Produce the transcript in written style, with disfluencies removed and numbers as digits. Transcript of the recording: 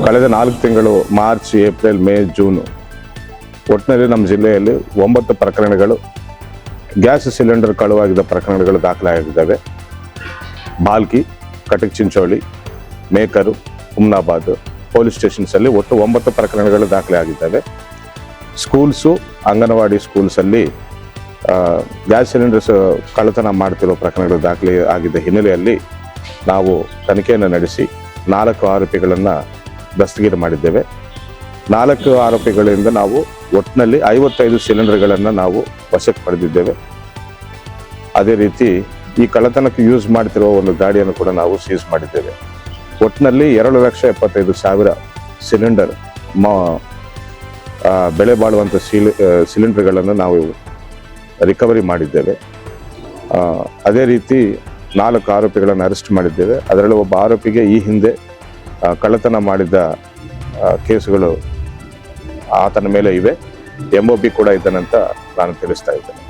ಕಳೆದ 4 ತಿಂಗಳು March, April, May, June ಒಟ್ಟಿನಲ್ಲಿ ನಮ್ಮ ಜಿಲ್ಲೆಯಲ್ಲಿ 9 ಪ್ರಕರಣಗಳು ಗ್ಯಾಸ್ ಸಿಲಿಂಡರ್ ಕಳುವಾಗಿದ್ದ ಪ್ರಕರಣಗಳು ದಾಖಲಾಗಿದ್ದಾವೆ. ಬಾಲ್ಕಿ, ಕಟಕ್ ಚಿಂಚೋಳಿ, ಮೇಕರು, ಹುಮ್ನಾಬಾದ್ ಪೊಲೀಸ್ ಸ್ಟೇಷನ್ಸಲ್ಲಿ ಒಟ್ಟು 9 ಪ್ರಕರಣಗಳು ದಾಖಲೆ ಆಗಿದ್ದಾವೆ. ಸ್ಕೂಲ್ಸು, ಅಂಗನವಾಡಿ ಸ್ಕೂಲ್ಸಲ್ಲಿ ಗ್ಯಾಸ್ ಸಿಲಿಂಡರ್ಸ್ ಕಳ್ಳತನ ಮಾಡ್ತಿರೋ ಪ್ರಕರಣಗಳು ದಾಖಲೆ ಆಗಿದ್ದ ಹಿನ್ನೆಲೆಯಲ್ಲಿ ನಾವು ತನಿಖೆಯನ್ನು ನಡೆಸಿ 4 ಆರೋಪಿಗಳನ್ನು ದಸ್ತಗಿರಿ ಮಾಡಿದ್ದೇವೆ. 4 ಆರೋಪಿಗಳಿಂದ ನಾವು ಒಟ್ಟಿನಲ್ಲಿ 55 ಸಿಲಿಂಡರ್ಗಳನ್ನು ನಾವು ವಶಕ್ಕೆ ಪಡೆದಿದ್ದೇವೆ. ಅದೇ ರೀತಿ ಈ ಕಳ್ಳತನಕ್ಕೆ ಯೂಸ್ ಮಾಡ್ತಿರೋ ಒಂದು ಗಾಡಿಯನ್ನು ಕೂಡ ನಾವು ಸೀಸ್ ಮಾಡಿದ್ದೇವೆ. ಒಟ್ಟಿನಲ್ಲಿ 2,75,000 ಸಿಲಿಂಡರ್ ಬೆಲೆ ಬಾಳುವಂಥ ಸಿಲಿಂಡರ್ಗಳನ್ನು ನಾವು ರಿಕವರಿ ಮಾಡಿದ್ದೇವೆ. ಅದೇ ರೀತಿ 4 ಆರೋಪಿಗಳನ್ನು ಅರೆಸ್ಟ್ ಮಾಡಿದ್ದೇವೆ. ಅದರಲ್ಲಿ ಒಬ್ಬ ಆರೋಪಿಗೆ ಈ ಹಿಂದೆ ಕಳ್ಳತನ ಮಾಡಿದ್ದ ಕೇಸುಗಳು ಆತನ ಮೇಲೆ ಇವೆ. MOB ಕೂಡ ಇದ್ದಾನಂತ ನಾನು ತಿಳಿಸ್ತಾ ಇದ್ದೇನೆ.